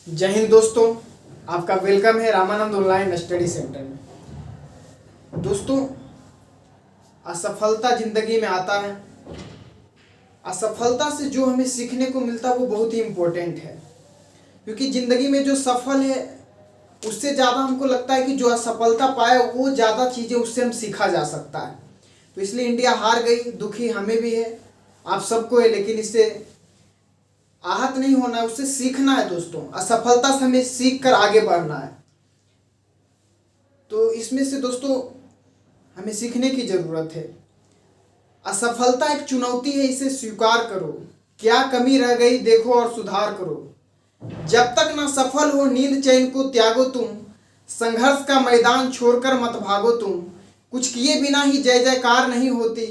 जय हिंद दोस्तों, आपका वेलकम है रामानंद ऑनलाइन स्टडी सेंटर में। दोस्तों, असफलता जिंदगी में आता है। असफलता से जो हमें सीखने को मिलता है वो बहुत ही इम्पोर्टेंट है, क्योंकि ज़िंदगी में जो सफल है उससे ज़्यादा हमको लगता है कि जो असफलता पाए वो ज़्यादा चीज़ें उससे हम सीखा जा सकता है। तो इसलिए इंडिया हार गई, दुखी हमें भी है, आप सबको है, लेकिन इससे आहत नहीं होना है, उससे सीखना है। दोस्तों, असफलता से हमें सीख कर आगे बढ़ना है। तो इसमें से दोस्तों हमें सीखने की ज़रूरत है। असफलता एक चुनौती है, इसे स्वीकार करो। क्या कमी रह गई देखो और सुधार करो। जब तक ना सफल हो नींद चैन को त्यागो तुम। संघर्ष का मैदान छोड़कर मत भागो तुम। कुछ किए बिना ही जय जयकार नहीं होती।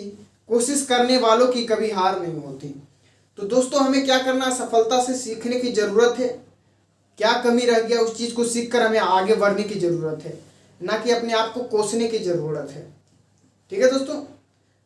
कोशिश करने वालों की कभी हार नहीं होती। तो दोस्तों, हमें क्या करना है, सफलता से सीखने की ज़रूरत है। क्या कमी रह गया उस चीज़ को सीख कर हमें आगे बढ़ने की ज़रूरत है, ना कि अपने आप को कोसने की ज़रूरत है। ठीक है दोस्तों,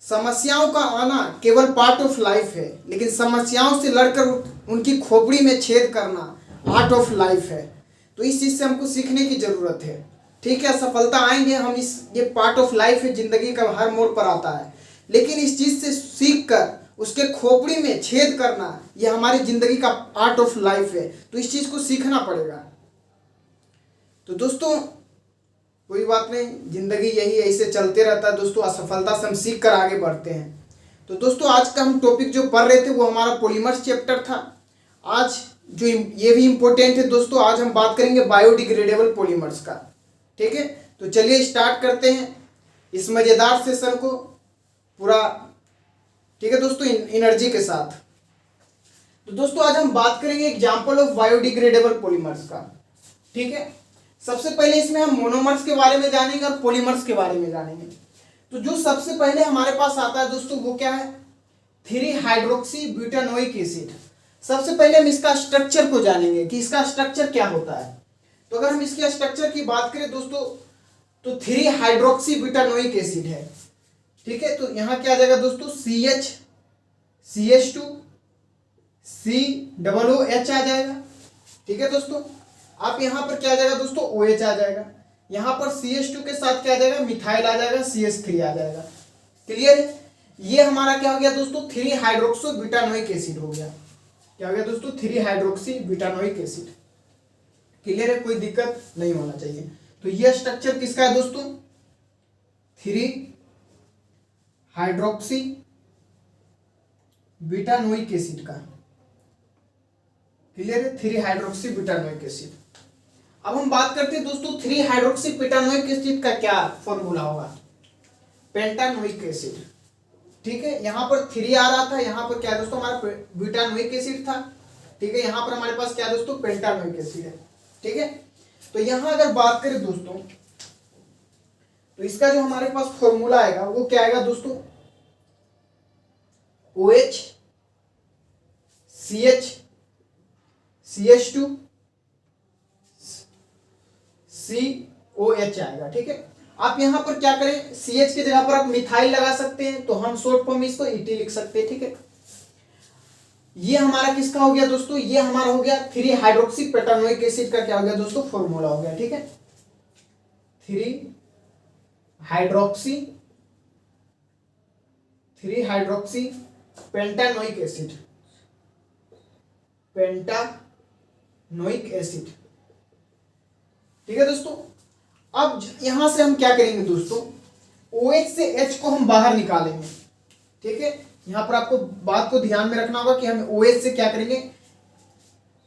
समस्याओं का आना केवल पार्ट ऑफ लाइफ है, लेकिन समस्याओं से लड़कर उनकी खोपड़ी में छेद करना आर्ट ऑफ लाइफ है। तो इस चीज़ से हमको सीखने की ज़रूरत है। ठीक है, सफलता आएंगे हम, ये पार्ट ऑफ लाइफ है, ज़िंदगी का हर मोड़ पर आता है, लेकिन इस चीज़ से सीख कर उसके खोपड़ी में छेद करना ये हमारी ज़िंदगी का आर्ट ऑफ लाइफ है। तो इस चीज़ को सीखना पड़ेगा। तो दोस्तों, कोई बात नहीं, ज़िंदगी यही ऐसे चलते रहता है दोस्तों। असफलता से हम सीख कर आगे बढ़ते हैं। तो दोस्तों, आज का हम टॉपिक जो पढ़ रहे थे वो हमारा पॉलीमर्स चैप्टर था। आज जो ये भी इम्पोर्टेंट है दोस्तों, आज हम बात करेंगे बायोडिग्रेडेबल पॉलीमर्स का। ठीक है, तो चलिए स्टार्ट करते हैं इस मज़ेदार सेशन को पूरा। ठीक है दोस्तों, एनर्जी के साथ। तो दोस्तों, आज हम बात करेंगे एग्जाम्पल ऑफ बायोडिग्रेडेबल पॉलीमर्स का। ठीक है, सबसे पहले इसमें हम मोनोमर्स के बारे में जानेंगे और पॉलीमर्स के बारे में जानेंगे। तो जो सबसे पहले हमारे पास आता है दोस्तों वो क्या है, 3 हाइड्रोक्सी ब्यूटानोइक एसिड। सबसे पहले हम इसका स्ट्रक्चर को जानेंगे कि इसका स्ट्रक्चर क्या होता है। तो अगर हम इसके स्ट्रक्चर की बात करें दोस्तों, तो 3 हाइड्रोक्सी ब्यूटानोइक एसिड है। ठीक है, तो यहाँ क्या आ जाएगा दोस्तों, CH2 COOH आ जाएगा। ठीक है दोस्तों, आप यहाँ पर क्या आ जाएगा दोस्तों, OH आ जाएगा। यहाँ पर CH2 के साथ क्या आ जाएगा, मिथाइल आ जाएगा, CH3 आ जाएगा। क्लियर है, ये हमारा क्या हो गया दोस्तों, 3 हाइड्रोक्सो ब्यूटानोइक एसिड हो गया। क्या हो गया दोस्तों, 3 हाइड्रोक्सी ब्यूटानोइक एसिड। क्लियर है, कोई दिक्कत नहीं होना चाहिए। तो ये स्ट्रक्चर किसका है दोस्तों, 3 हाइड्रोक्सी ब्यूटानोइक एसिड का। क्लियर है, 3 हाइड्रोक्सी ब्यूटानोइक एसिड। अब हम बात करते हैं दोस्तों 3 हाइड्रोक्सी ब्यूटानोइक एसिड का क्या फॉर्मूला होगा, पेंटानोइक एसिड। ठीक है, यहाँ पर 3 आ रहा था, यहाँ पर क्या दोस्तों हमारा ब्यूटानोइक एसिड था। ठीक है, यहाँ पर हमारे पास क्या दोस्तों, पेंटानोइक एसिड है। ठीक है, तो यहाँ अगर बात करें दोस्तों, तो इसका जो हमारे पास फॉर्मूला आएगा वो क्या आएगा दोस्तों, OH CH CH2 COH आएगा। ठीक है, आप यहां पर क्या करें, CH की जगह पर आप मिथाइल लगा सकते हैं, तो हम शॉर्ट फॉर्म में इसको ET लिख सकते हैं। ठीक है, ये हमारा किसका हो गया दोस्तों, ये हमारा हो गया 3 हाइड्रोक्सी पेंटानोइक एसिड का क्या हो गया दोस्तों, फॉर्मूला हो गया। ठीक है, 3 hydroxy pentanoic acid, pentanoic acid. ठीक है दोस्तों, अब यहां से हम क्या करेंगे दोस्तों, OH से H को हम बाहर निकालेंगे। ठीक है, यहां पर आपको बात को ध्यान में रखना होगा कि हम OH से क्या करेंगे,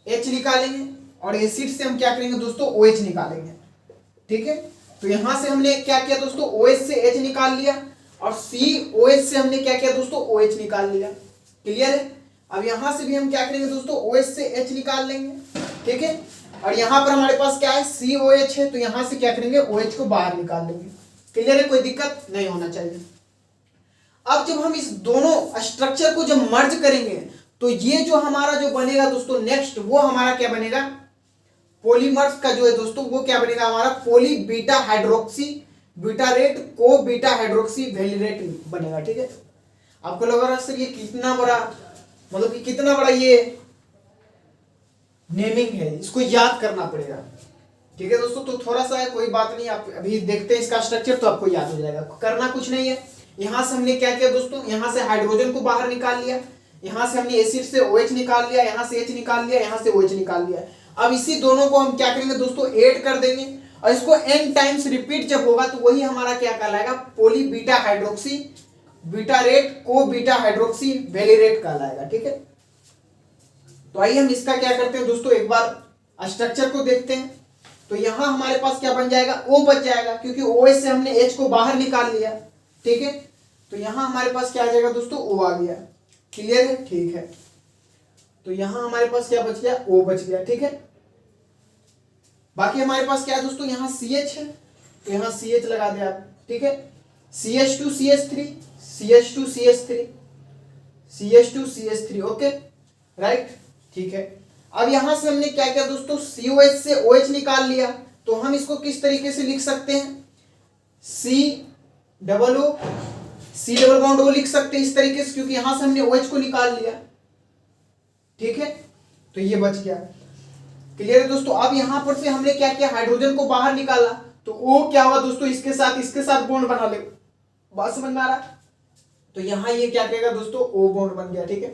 H निकालेंगे, और एसिड से हम क्या करेंगे दोस्तों, OH निकालेंगे। ठीक है, तो यहां से हमने क्या किया दोस्तों, OH से H निकाल लिया, और COH से हमने क्या किया दोस्तों, OH निकाल लिया। क्लियर है, अब यहां से भी हम क्या करेंगे दोस्तों, OH से H निकाल लेंगे। ठीक है, और यहां पर हमारे पास क्या है, COH है, तो यहां से क्या करेंगे, OH को बाहर निकाल लेंगे। क्लियर है, कोई दिक्कत नहीं होना चाहिए। अब जब हम इस दोनों स्ट्रक्चर को जब मर्ज करेंगे तो ये जो हमारा जो बनेगा दोस्तों नेक्स्ट, वो हमारा क्या बनेगा, पॉलीमर्स का जो है दोस्तों वो क्या बनेगा, हमारा पॉली बीटा हाइड्रोक्सी ब्यूटारेट को बीटा हाइड्रोक्सी वैलिरेट बनेगा। ठीक है, आपको लग रहा है सर ये कितना बड़ा, मतलब कि कितना बड़ा ये नेमिंग है, इसको याद करना पड़ेगा। ठीक है दोस्तों, तो थोड़ा सा है, कोई बात नहीं, आप अभी देखते हैं इसका स्ट्रक्चर तो आपको याद हो जाएगा। करना कुछ नहीं है। यहाँ से हमने क्या किया दोस्तों, यहाँ से हाइड्रोजन को बाहर निकाल लिया, यहाँ से हमने एसिड से OH निकाल लिया, यहाँ से H निकाल लिया, यहाँ से OH निकाल लिया। अब इसी दोनों को हम क्या करेंगे दोस्तों, ऐड कर देंगे और इसको n टाइम्स रिपीट जब होगा तो वही हमारा क्या कहलाएगा, पोली बीटा हाइड्रोक्सी बीटारेट को बीटा हाइड्रोक्सी वेलिरेट कहलाएगा। ठीक है, तो आइए हम इसका क्या करते हैं दोस्तों, एक बार स्ट्रक्चर को देखते हैं। तो यहां हमारे पास क्या बन जाएगा, O बच जाएगा, क्योंकि OH से हमने H को बाहर निकाल लिया। ठीक है, तो यहां हमारे पास क्या आ जाएगा दोस्तों, O आ गया। क्लियर है, ठीक है। तो यहां हमारे पास क्या बच गया, O बच गया। ठीक है, बाकी हमारे पास क्या है दोस्तों, यहाँ CH है, तो यहाँ CH लगा दे आप। ठीक है, CH2CH3 CH2CH3 CH2CH3 okay right. ठीक है, अब यहां से हमने क्या किया दोस्तों, COH से OH निकाल लिया, तो हम इसको किस तरीके से लिख सकते हैं, C डबल बॉन्ड O लिख सकते हैं इस तरीके से, क्योंकि यहां से हमने OH को निकाल लिया। ठीक है, तो ये बच गया। क्लियर है दोस्तों। अब यहां पर से हमने क्या किया, हाइड्रोजन को बाहर निकाला, तो O क्या हुआ दोस्तों, इसके साथ बॉन्ड बना ले, बात समझ में आ रहा। तो यहां ये क्या कहेगा दोस्तों, O बॉन्ड बन गया। ठीक है,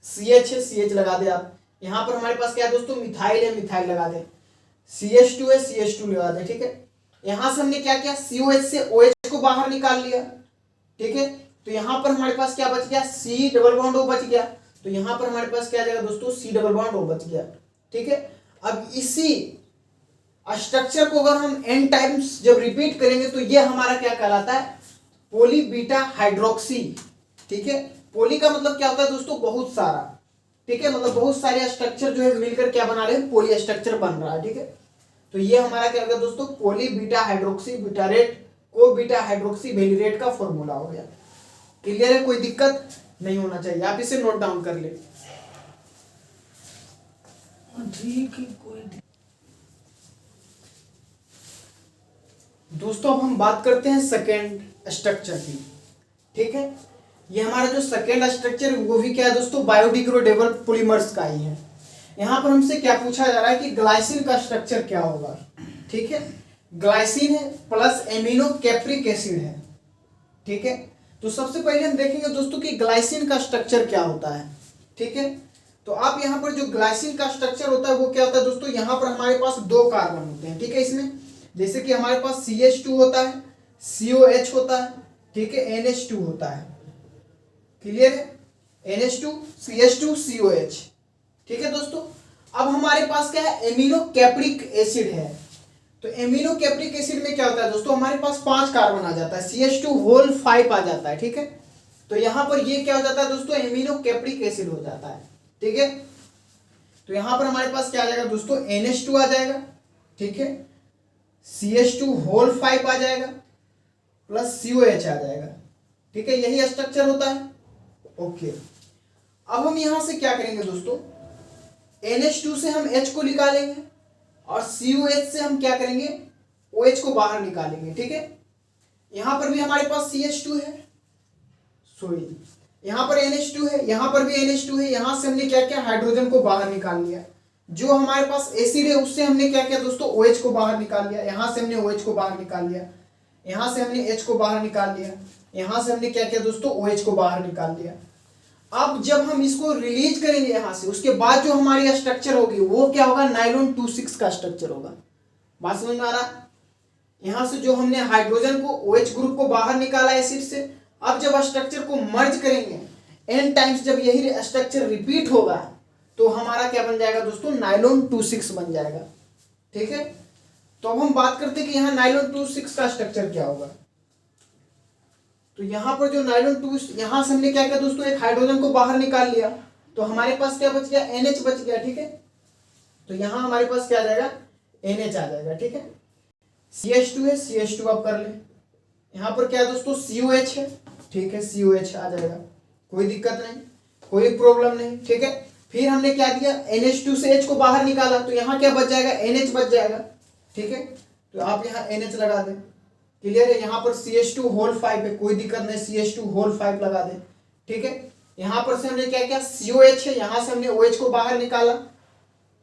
CH है, CH लगा दे आप। यहां पर हमारे पास क्या है दोस्तों, मिथाइल है, मिथाइल लगा दे। CH2 है, CH2 लगा दे। ठीक है, यहां से हमने क्या किया, COH से OH को बाहर निकाल लिया। ठीक है, तो यहां पर हमारे पास क्या बच गया, C डबल बॉन्ड O बच गया। तो यहां पर हमारे पास क्या आ जाएगा दोस्तों, C डबल बॉन्ड O बच गया। ठीक है, अब इसी स्ट्रक्चर को अगर हम n टाइम्स जब रिपीट करेंगे तो ये हमारा क्या कहलाता है, पोली बीटा हाइड्रोक्सी। ठीक है, पोली का मतलब क्या होता है दोस्तों, बहुत सारा। ठीक है, मतलब बहुत सारे स्ट्रक्चर जो है मिलकर क्या बना रहे हैं, पोली स्ट्रक्चर बन रहा है। ठीक है, तो ये हमारा क्या होगा दोस्तों, पोली बीटा हाइड्रोक्सी बीटारेट को बीटा हाइड्रोक्सी वेलिरेट का फॉर्मूला हो गया। क्लियर है, कोई दिक्कत नहीं होना चाहिए, आप इसे नोट डाउन कर ले। ठीक है, कोई दोस्तों अब हम बात करते हैं सेकेंड स्ट्रक्चर की। ठीक है, ये हमारा जो सेकेंड स्ट्रक्चर वो भी क्या है दोस्तों, बायोडिग्रेडेबल पॉलीमर्स का ही है। यहाँ पर हमसे क्या पूछा जा रहा है कि ग्लाइसिन का स्ट्रक्चर क्या होगा। ठीक है, ग्लाइसिन है प्लस एमिनो कैप्रिक एसिड है। ठीक है, तो सबसे पहले हम देखेंगे दोस्तों कि ग्लाइसिन का स्ट्रक्चर क्या होता है। ठीक है, तो आप यहाँ पर जो ग्लाइसिन का स्ट्रक्चर होता है वो क्या होता है दोस्तों, यहाँ पर हमारे पास 2 कार्बन होते हैं। ठीक है, इसमें जैसे कि हमारे पास CH2 होता है, COH होता है, ठीक है, NH2 होता है। क्लियर है, NH2 CH2 COH। ठीक है दोस्तों, अब हमारे पास क्या है, एमिनो कैप्रिक एसिड है। तो एमिनो कैप्रिक एसिड में क्या होता है दोस्तों, हमारे पास 5 कार्बन आ जाता है, CH2 आ जाता है। ठीक है, तो यहां पर ये क्या हो जाता है दोस्तों, एमिनो कैप्रिक एसिड हो जाता है। ठीक है, तो यहां पर हमारे पास क्या आ जाएगा दोस्तों, NH2 आ जाएगा। ठीक है, CH2 आ जाएगा प्लस COH आ जाएगा। ठीक है, यही स्ट्रक्चर होता है। ओके, अब हम यहां से क्या करेंगे दोस्तों, NH2 से हम H को निकालेंगे और COH से हम क्या करेंगे, OH को बाहर निकालेंगे। ठीक है, यहां पर भी हमारे पास CH2 है, सॉरी यहां पर NH2 है, यहां पर भी NH2 है। यहां से हमने क्या किया, हाइड्रोजन को बाहर निकाल लिया। जो हमारे पास एसिड है उससे हमने क्या किया दोस्तों, OH को बाहर निकाल लिया। यहां से हमने OH को बाहर निकाल लिया, यहां से हमने H को बाहर निकाल लिया, यहां से हमने क्या किया दोस्तों, OH को बाहर निकाल लिया। अब जब हम इसको रिलीज करेंगे यहां से, उसके बाद जो हमारी स्ट्रक्चर होगी वो क्या होगा, नाइलॉन 2,6 का स्ट्रक्चर होगा। बात समझ में आ रहा। यहां से जो हमने हाइड्रोजन को OH ग्रुप को बाहर निकाला एसिड से, अब जब स्ट्रक्चर को मर्ज करेंगे n टाइम्स, जब यही स्ट्रक्चर रिपीट होगा तो हमारा क्या बन जाएगा दोस्तों, नाइलॉन 2,6 बन जाएगा। ठीक है, तो अब हम बात करते हैं कि यहाँ नाइलॉन 2,6 का स्ट्रक्चर क्या होगा। तो यहाँ पर जो नाइलॉन 2, यहाँ से हमने क्या किया दोस्तों, एक हाइड्रोजन को बाहर निकाल लिया, तो हमारे पास क्या बच गया, NH बच गया। ठीक है, तो यहाँ हमारे पास क्या आ जाएगा, NH आ जाएगा। ठीक है, CH2 है, CH2 आप कर ले। यहाँ पर क्या है दोस्तों, COH है। ठीक है, COH आ जाएगा, कोई दिक्कत नहीं, कोई प्रॉब्लम नहीं। ठीक है, फिर हमने क्या किया, NH2 से H को बाहर निकाला, तो यहाँ क्या बच जाएगा, NH बच जाएगा। ठीक है, तो आप यहाँ NH लगा दें। क्लियर है, यहाँ पर CH2 है, कोई दिक्कत नहीं, CH2 लगा दें। ठीक है, यहाँ पर से हमने क्या किया, COH है, यहाँ से हमने OH को बाहर निकाला।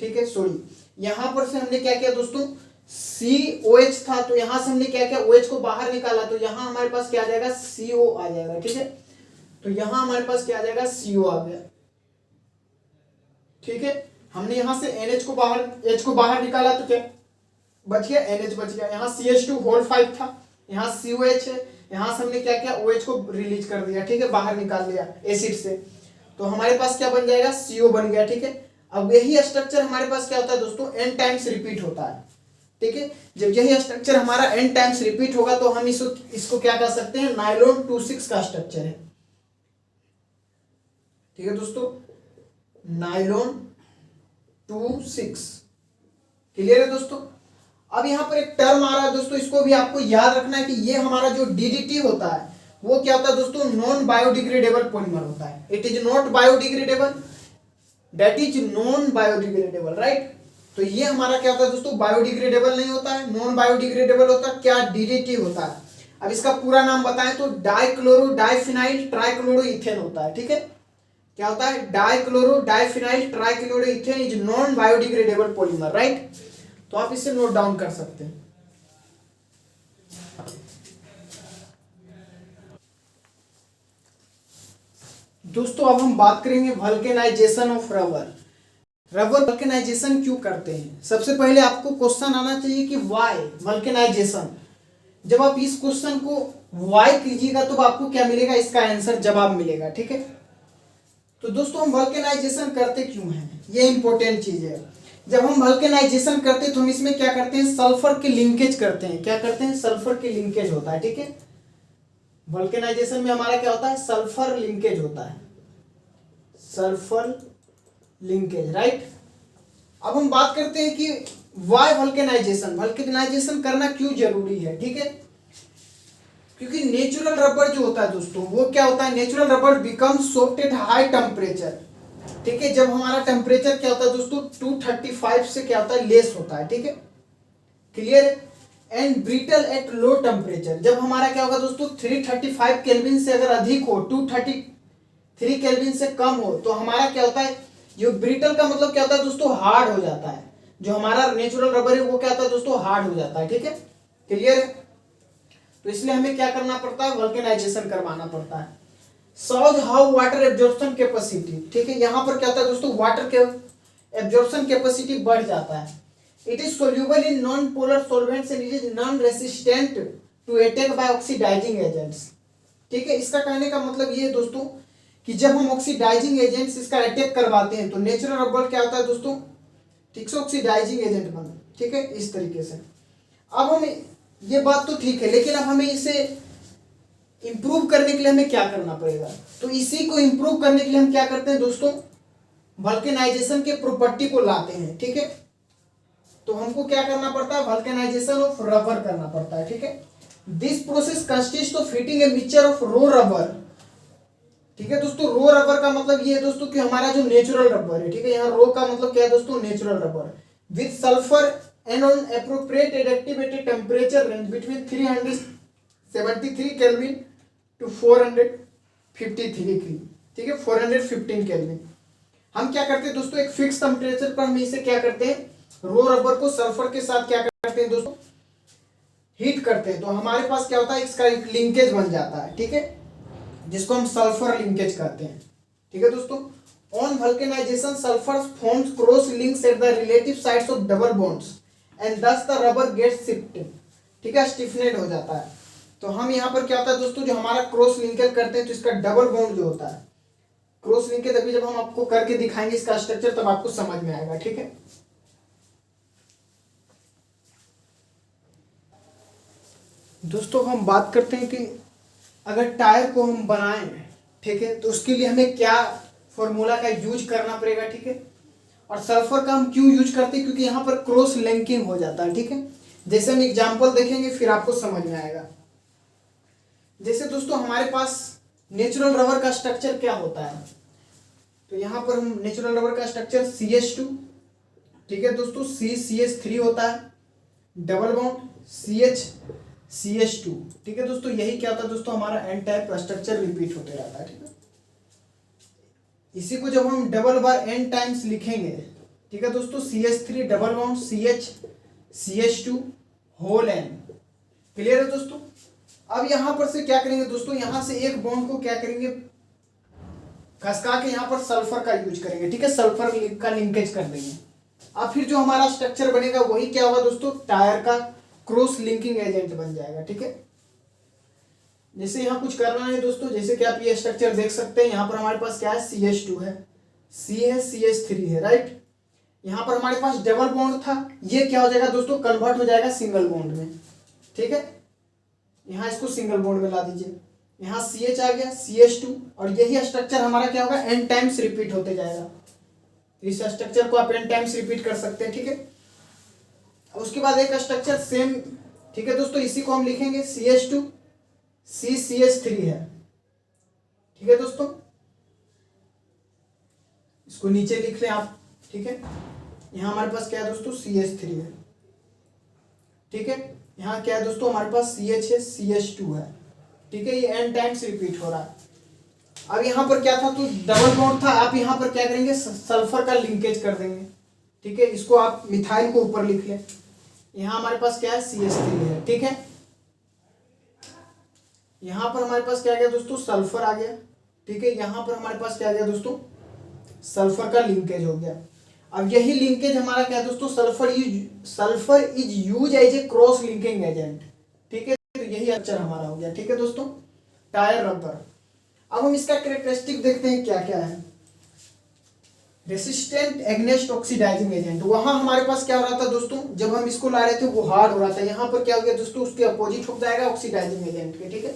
ठीक है, सॉरी, यहाँ पर से हमने क्या किया दोस्तों, COH था, तो यहाँ से हमने क्या किया, OH को बाहर निकाला, तो यहाँ हमारे पास क्या आ जाएगा, CO आ जाएगा। ठीक है, तो यहाँ हमारे पास क्या आ जाएगा, CO आ गया। ठीक है, हमने यहाँ से NH को बाहर, H को बाहर निकाला तो क्या बच गया, NH बच गया। यहाँ CH2 था, यहाँ COH है, यहाँ से हमने क्या किया, OH को रिलीज कर दिया। ठीक है, बाहर निकाल लिया एसिड से, तो हमारे पास क्या बन जाएगा, CO बन गया। ठीक है, अब यही स्ट्रक्चर हमारे पास क्या होता है दोस्तों, n टाइम्स रिपीट होता है। ठीक है, जब यही स्ट्रक्चर हमारा n टाइम्स रिपीट होगा तो हम इसको क्या कर सकते हैं, नाइलॉन 2,6 का स्ट्रक्चर है। ठीक है दोस्तों, नाइलॉन 2,6, क्लियर है दोस्तों। अब यहां पर एक टर्म आ रहा है दोस्तों, इसको भी आपको याद रखना है कि ये हमारा जो DDT होता है वो क्या होता है दोस्तों, नॉन बायोडिग्रेडेबल पॉलीमर होता है। It is not biodegradable, that is non biodegradable, right. तो ये हमारा क्या होता है दोस्तों, बायोडिग्रेडेबल नहीं होता है, नॉन बायोडिग्रेडेबल होता है, क्या, DDT होता है। अब इसका पूरा नाम बताएं तो डाइक्लोरो डाइफिनाइल ट्राइक्लोरोइथेन होता है। ठीक है, क्या होता है, dichlorodiphenyltrichloroethane is non biodegradable polymer, right. तो आप इसे नोट डाउन कर सकते हैं। दोस्तों अब हम बात करेंगे vulcanisation of rubber. Rubber vulcanisation क्यों करते हैं। सबसे पहले आपको क्वेश्चन आना चाहिए कि व्हाई वल्केनाइजेशन। जब आप इस क्वेश्चन को व्हाई कीजिएगा तो आपको क्या मिलेगा, इसका आंसर जवाब मिलेगा। ठीक है, तो दोस्तों हम वल्केनाइजेशन करते क्यों हैं, ये इंपॉर्टेंट चीज है। जब हम वल्केनाइजेशन करते हैं तो हम इसमें क्या करते हैं, सल्फर के लिंकेज करते हैं। क्या करते हैं, सल्फर के लिंकेज होता है। ठीक है, वल्केनाइजेशन में हमारा क्या होता है, सल्फर लिंकेज होता है, सल्फर लिंकेज, राइट। अब हम बात करते हैं कि वाई वल्केनाइजेशन, वल्केनाइजेशन करना क्यों जरूरी है। ठीक है, क्योंकि नेचुरल रबर जो होता है दोस्तों वो क्या होता है, natural rubber become soft at high temperature. ठीक है, जब हमारा टेम्परेचर क्या होता है दोस्तों 235 से क्या होता है, लेस होता है। ठीक है, क्लियर है। And brittle at low temperature, जब हमारा क्या होगा दोस्तों 335 केल्विन से अगर अधिक हो, 233 केल्विन से कम हो, तो हमारा क्या होता है, जो ब्रिटल का मतलब क्या होता है दोस्तों, हार्ड हो जाता है। जो हमारा नेचुरल रबर है वो क्या होता है दोस्तों, हार्ड हो जाता है। ठीक है, क्लियर है। तो इसलिए हमें क्या करना पड़ता है, वल्केनाइजेशन करवाना पड़ता है। Solve how water absorption capacity. ठीक है, यहां पर क्या होता है दोस्तों, वाटर के एब्जॉर्प्शन कैपेसिटी बढ़ जाता है। It is soluble in non polar solvents and it is non resistant to attack by oxidising agents. ठीक है, इसका कहने का मतलब ये है दोस्तों कि जब हम ऑक्सीडाइजिंग एजेंट्स इसका अटैक करवाते हैं तो नेचुरल रबर क्या होता है दोस्तों, ठीक से ऑक्सीडाइजिंग एजेंट बना। ठीक है, इस तरीके से। अब हम ये बात तो ठीक है, लेकिन अब हमें इसे इंप्रूव करने के लिए हमें क्या करना पड़ेगा, तो इसी को इंप्रूव करने के लिए हम क्या करते हैं दोस्तों, वल्केनाइजेशन के प्रॉपर्टी को लाते हैं। ठीक है, तो हमको क्या करना पड़ता है, वल्केनाइजेशन ऑफ रबर करना पड़ता है। ठीक है, this process consist of heating a mixture of raw rubber. ठीक है दोस्तों, रो रबर का मतलब ये है दोस्तों कि हमारा जो नेचुरल रबर है। ठीक है, यहाँ रो का मतलब क्या है दोस्तों, natural rubber with sulphur and on appropriate reactive at temperature range between 373 kelvin to 453। ठीक है, 415 केल्विन। हम क्या करते हैं दोस्तों, एक फिक्स टेम्परेचर पर हम इसे क्या करते हैं, रो रबर को सल्फर के साथ क्या करते हैं दोस्तों, हीट करते हैं। तो हमारे पास क्या होता है, इसका एक लिंकेज बन जाता है। ठीक है, जिसको हम सल्फर लिंकेज कहते हैं। ठीक है दोस्तों, on vulcanisation sulphur forms cross links at the relative sides of double bonds and thus the rubber gets shifted. ठीक है, स्टिफनेड हो जाता है। तो हम यहाँ पर क्या होता है दोस्तों, जो हमारा क्रॉस लिंकेज करते हैं तो इसका डबल बॉन्ड जो होता है, क्रॉस लिंकेज अभी जब हम आपको करके दिखाएंगे इसका स्ट्रक्चर तब आपको समझ में आएगा। ठीक है, दोस्तों हम बात करते हैं कि अगर टायर को हम बनाएं, ठीक है, तो उसके लिए हमें क्या फॉर्मूला का यूज करना पड़ेगा। ठीक है, और सल्फर का हम क्यों यूज करते हैं, क्योंकि यहाँ पर क्रॉस लिंकिंग हो जाता है। ठीक है, जैसे हम एग्जांपल देखेंगे फिर आपको समझ में आएगा। जैसे दोस्तों हमारे पास नेचुरल रबर का स्ट्रक्चर क्या होता है, तो यहाँ पर हम नेचुरल रबर का स्ट्रक्चर CH2, ठीक है दोस्तों, CH3 होता है, डबल बॉन्ड CH2। ठीक है दोस्तों, यही क्या होता है दोस्तों, हमारा एन टाइप स्ट्रक्चर रिपीट होते रहता है। ठीक है, इसी को जब हम डबल बार n टाइम्स लिखेंगे, ठीक है दोस्तों, CH3 double bond CH CH2 whole N। Clear है दोस्तों। अब यहां पर से क्या करेंगे दोस्तों, यहां से एक बॉन्ड को क्या करेंगे, खसका के यहां पर सल्फर का यूज करेंगे। ठीक है, सल्फर का लिंकेज कर देंगे। अब फिर जो हमारा स्ट्रक्चर बनेगा वही क्या होगा दोस्तों, टायर का क्रॉस लिंकिंग एजेंट बन जाएगा। ठीक है, जैसे यहाँ कुछ करना है दोस्तों, जैसे कि आप ये स्ट्रक्चर देख सकते हैं, यहाँ पर हमारे पास क्या है, CH2 है, C है, CH3 है, राइट। यहाँ पर हमारे पास डबल बॉन्ड था, ये क्या हो जाएगा दोस्तों, कन्वर्ट हो जाएगा सिंगल बॉन्ड में। ठीक है, यहाँ इसको सिंगल बॉन्ड में ला दीजिए, यहाँ CH आ गया, CH2, और यही स्ट्रक्चर हमारा क्या होगा, n टाइम्स रिपीट होते जाएगा। इस स्ट्रक्चर को आप n टाइम्स रिपीट कर सकते हैं। ठीक है, उसके बाद एक स्ट्रक्चर सेम, ठीक है दोस्तों, इसी को हम लिखेंगे CH2 CH3 है। ठीक है दोस्तों, इसको नीचे लिख लें आप। ठीक है, यहाँ हमारे पास क्या है दोस्तों, CH3 है। ठीक है, यहाँ क्या है दोस्तों, हमारे पास CH है, CH2 है। ठीक है, ये n टाइम्स रिपीट हो रहा है। अब यहाँ पर क्या था, तो डबल बॉन्ड था, आप यहाँ पर क्या करेंगे, सल्फर का लिंकेज कर देंगे। ठीक है, इसको आप मिथाइल को ऊपर लिख लें। यहाँ हमारे पास क्या है, CH3 है। ठीक है, यहाँ पर हमारे पास क्या आ गया दोस्तों, सल्फर आ गया। ठीक है, यहाँ पर हमारे पास क्या आ गया दोस्तों, सल्फर का लिंकेज हो गया। अब यही लिंकेज हमारा क्या है दोस्तों, sulphur is use as a cross linking agent. ठीक है, तो यही अक्षर हमारा हो गया। ठीक है दोस्तों, टायर रबर। अब हम इसका कैरेक्टरिस्टिक देखते हैं क्या क्या है। रेसिस्टेंट एग्नेस्ट ऑक्सीडाइजिंग एजेंट, वहां हमारे पास क्या हो रहा था दोस्तों, जब हम इसको ला रहे थे वो हार्ड हो रहा था, यहाँ पर क्या हो गया दोस्तों, उसके अपोजिट हो जाएगा ऑक्सीडाइजिंग एजेंट के। ठीक है,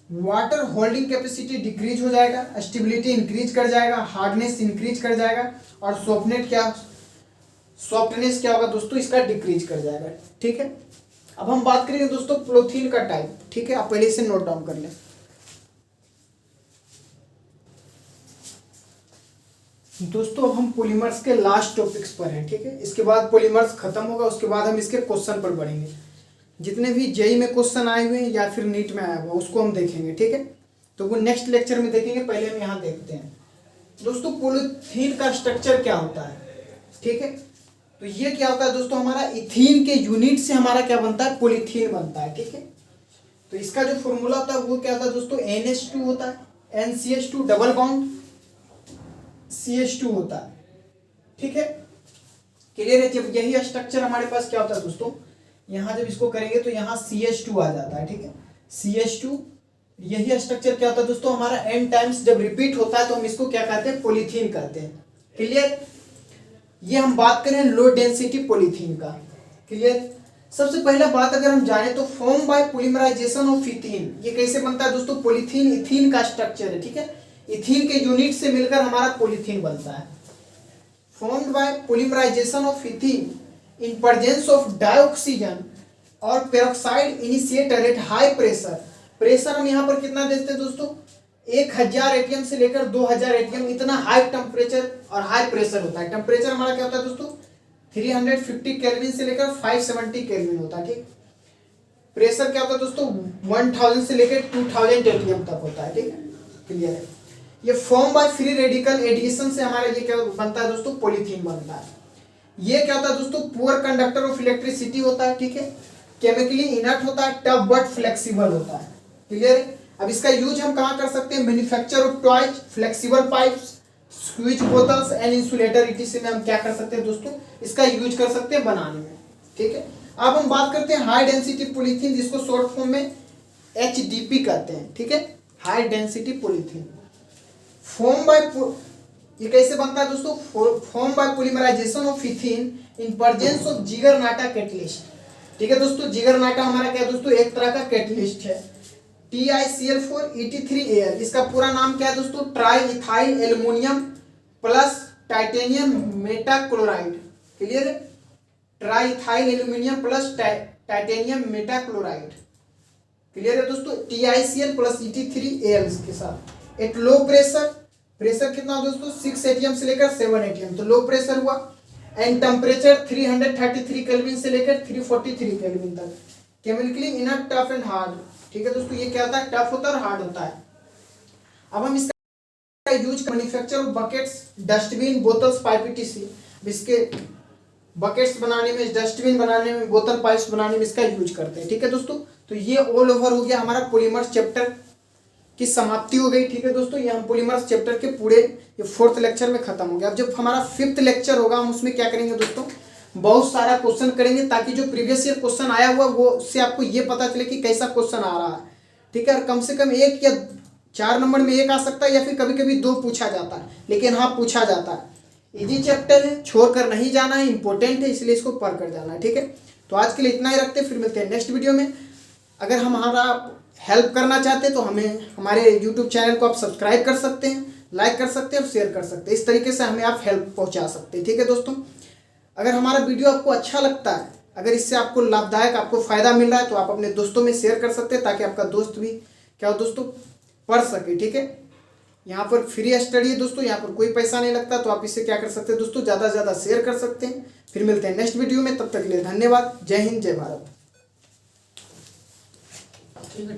वाटर होल्डिंग कैपेसिटी डिक्रीज हो जाएगा, स्टेबिलिटी इंक्रीज कर जाएगा, हार्डनेस इंक्रीज कर जाएगा, और सॉफ्टनेस क्या होगा दोस्तों, इसका डिक्रीज कर जाएगा। ठीक है, अब हम बात करेंगे दोस्तों पॉलीथीन का टाइप। ठीक है, आप पहले से नोट डाउन कर लें। दोस्तों अब हम पॉलीमर्स के लास्ट टॉपिक्स पर हैं। ठीक है, इसके बाद पॉलीमर्स खत्म होगा, उसके बाद हम इसके क्वेश्चन पर बढ़ेंगे। जितने भी जेई में क्वेश्चन आए हुए हैं या फिर नीट में आया हुआ उसको हम देखेंगे। ठीक है, तो वो नेक्स्ट लेक्चर में देखेंगे, पहले हम यहाँ देखते हैं दोस्तों पॉलीथीन का स्ट्रक्चर क्या होता है। ठीक है, तो ये क्या होता है दोस्तों, हमारा इथीन के यूनिट से हमारा क्या बनता है, पॉलीथीन बनता है। ठीक है, तो इसका जो फॉर्मूला होता है वो क्या होता है दोस्तों, NH2 होता है, NCH2 डबल बॉन्ड CH2 होता है। ठीक है, क्लियर है। जब यही स्ट्रक्चर हमारे पास क्या होता है दोस्तों, यहाँ जब इसको करेंगे तो यहाँ CH2 आ जाता है। ठीक है, CH2, यही स्ट्रक्चर क्या होता है दोस्तों, हमारा n टाइम्स जब रिपीट होता है तो हम इसको क्या कहते हैं, पॉलीथीन कहते हैं। क्लियर, ये हम बात करें लो डेंसिटी पॉलीथीन का। क्लियर, सबसे पहला बात अगर हम जाने तो form by polymerisation of ethene, ये कैसे बनता है दोस्तों, पॉलीथीन इथीन का स्ट्रक्चर है। ठीक है, इथीन के यूनिट से मिलकर हमारा पॉलीथीन बनता है। Formed by polymerisation of ethene in presence of dioxygen और peroxide initiator at high pressure. Pressure हम यहाँ पर कितना देते हैं दोस्तों, 1000 एटीएम से लेकर 2000 एटीएम, इतना हाई टेम्परेचर और हाई प्रेशर होता है। टेम्परेचर हमारा क्या होता है दोस्तों, 350 केल्विन से लेकर 570 केल्विन होता है। ठीक, प्रेशर क्या होता है दोस्तों, 1000 से लेकर 2000 एटीएम तक होता है। ठीक है, क्लियर है। ये form by free radical addition से हमारा ये क्या बनता है दोस्तों, पॉलीथीन बनता है। ये क्या होता है दोस्तों, पुअर कंडक्टर ऑफ इलेक्ट्रिसिटी होता है। ठीक है, केमिकली इनर्ट होता है, टफ बट फ्लेक्सिबल होता है। क्लियर है। अब इसका यूज हम कहाँ कर सकते हैं, manufacture of toys, flexible pipes, squeeze bottles and insulator ETC में हम क्या कर सकते हैं दोस्तों, इसका यूज कर सकते हैं बनाने में। ठीक है, अब हम बात करते हैं हाई डेंसिटी पॉलीथीन, जिसको शॉर्ट फॉर्म में HDP कहते हैं। ठीक है, high density polythene form by, ये कैसे बनता है दोस्तों, form by polymerisation of ethene in presence of Ziegler Natta catalyst. ठीक है दोस्तों, जिगरनाटा हमारा क्या है दोस्तों, एक तरह का कैटलिस्ट है। TiCl4 Et3Al, इसका पूरा नाम क्या है दोस्तों, triethyl aluminium plus titanium मेटाक्लोराइड। क्लियर है, triethyl aluminium plus titanium मेटाक्लोराइड। क्लियर है दोस्तों, TiCl प्लस Et3Al के साथ एट लो प्रेशर, प्रेशर कितना दोस्तों 6 एटीएम से लेकर 7 एटीएम, तो लो प्रेशर हुआ, एंड टेम्परेचर 333 केल्विन से लेकर 343 केल्विन तक, chemically inert, tough and hard. ठीक है दोस्तों, ये क्या होता है, टफ होता है और हार्ड होता है। अब हम इसका use manufacture of buckets, dustbin, bottles, pipe ETC। इसके बकेट्स बनाने में, डस्टबिन बनाने में, बोतल पाइप्स बनाने में इसका यूज करते हैं। ठीक है दोस्तों, तो ये ऑल ओवर हो गया हमारा पॉलीमर्स चैप्टर की समाप्ति हो गई। ठीक है दोस्तों, ये हम पॉलीमर्स चैप्टर के पूरे ये 4th लेक्चर में खत्म हो गया। अब जब हमारा 5th लेक्चर होगा हम उसमें क्या करेंगे दोस्तों, बहुत सारा क्वेश्चन करेंगे ताकि जो प्रीवियस ईयर क्वेश्चन आया हुआ वो उससे आपको ये पता चले कि कैसा क्वेश्चन आ रहा है। ठीक है, और कम से कम 1 या 4 नंबर में 1 आ सकता है या फिर कभी कभी 2 पूछा जाता है, लेकिन हाँ पूछा जाता है। इजी चैप्टर है, छोड़कर नहीं जाना है, इंपॉर्टेंट है, इसलिए इसको पढ़ कर जाना है। ठीक है, तो आज के लिए इतना ही रखते हैं, फिर मिलते हैं नेक्स्ट वीडियो में। अगर हमारा हेल्प करना चाहते हैं तो हमें हमारे यूट्यूब चैनल को आप सब्सक्राइब कर सकते हैं, लाइक कर सकते हैं और शेयर कर सकते हैं। इस तरीके से हमें आप हेल्प पहुंचा सकते हैं। ठीक है दोस्तों, अगर हमारा वीडियो आपको अच्छा लगता है, अगर इससे आपको लाभदायक, आपको फ़ायदा मिल रहा है तो आप अपने दोस्तों में शेयर कर सकते हैं ताकि आपका दोस्त भी क्या हो दोस्तों पढ़ सके। ठीक है, यहाँ पर फ्री स्टडी है दोस्तों, यहाँ पर कोई पैसा नहीं लगता, तो आप इससे क्या कर सकते हैं दोस्तों, ज़्यादा से ज़्यादा शेयर कर सकते हैं। फिर मिलते हैं नेक्स्ट वीडियो में, तब तक के लिए धन्यवाद। जय हिंद, जय भारत। ठीक है।